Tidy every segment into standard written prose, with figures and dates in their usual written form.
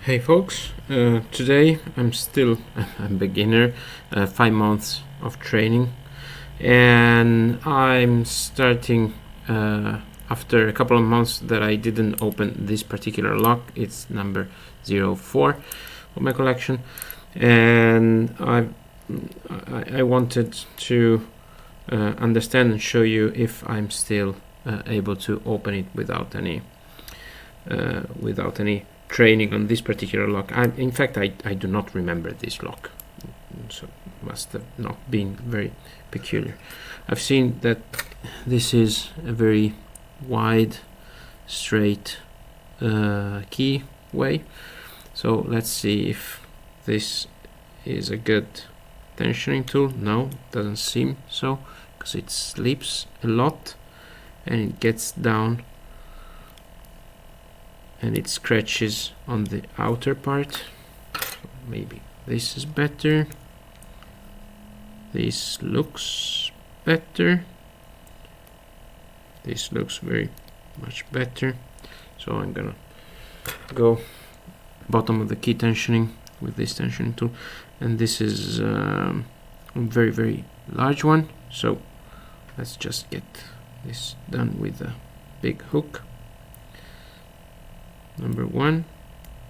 Hey folks, today I'm still a beginner, 5 months of training, and I'm starting after a couple of months that I didn't open this particular lock. It's number 04 of my collection, and I wanted to understand and show you if I'm still able to open it without any training on this particular lock. In fact, I do not remember this lock, so must have not been very peculiar. I've seen that this is a very wide, straight key way, so let's see if this is a good tensioning tool. No, doesn't seem so, because it slips a lot and it gets down and it scratches on the outer part. Maybe this is better. This looks better. This looks very much better. So I'm gonna go bottom of the key tensioning with this tensioning tool, and this is a very large one, so let's just get this done with a big hook. Number 1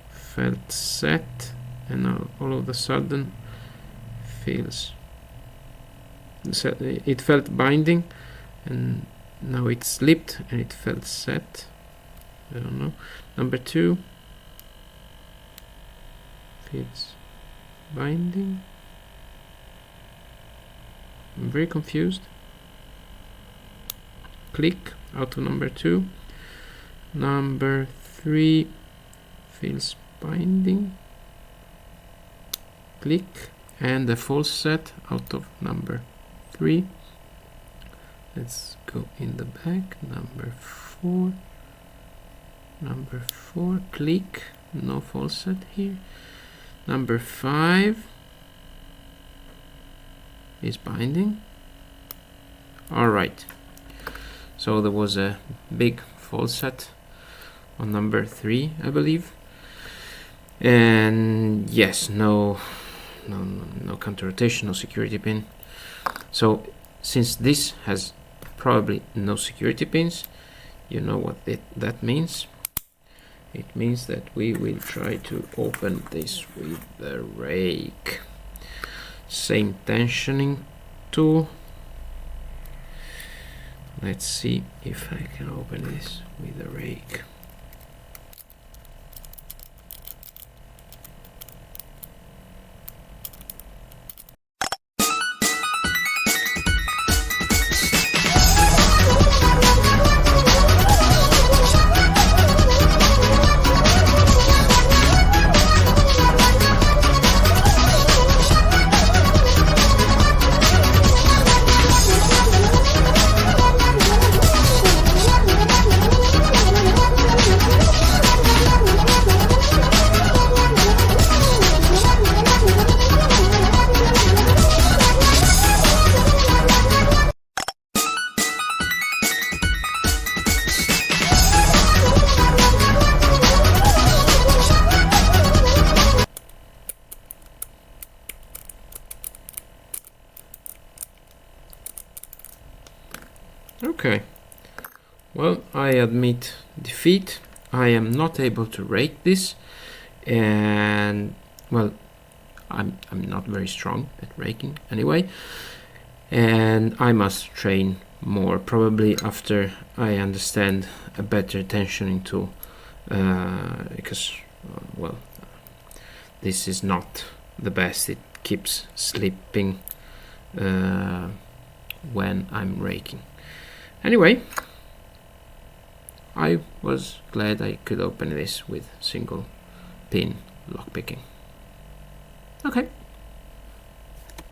felt set, and now all of a sudden it felt binding, and now it slipped and it felt set. I don't know. Number 2 feels binding. I'm very confused. Click out of number 2. Number 3 feels binding. Click, and a false set out of number 3. Let's go in the back. Number 4. Number 4, click, no false set here. Number 5 is binding. Alright, so there was a big false set on number 3, I believe, and yes, no counter rotation, no security pin. So since this has probably no security pins, you know what that means. It means that we will try to open this with the rake. Same tensioning tool. Let's see if I can open this with the rake. Okay, well, I admit defeat. I am not able to rake this, and well, I'm not very strong at raking anyway, and I must train more, probably after I understand a better tensioning tool, because well, this is not the best. It keeps slipping when I'm raking. Anyway, I was glad I could open this with single pin lockpicking. Okay.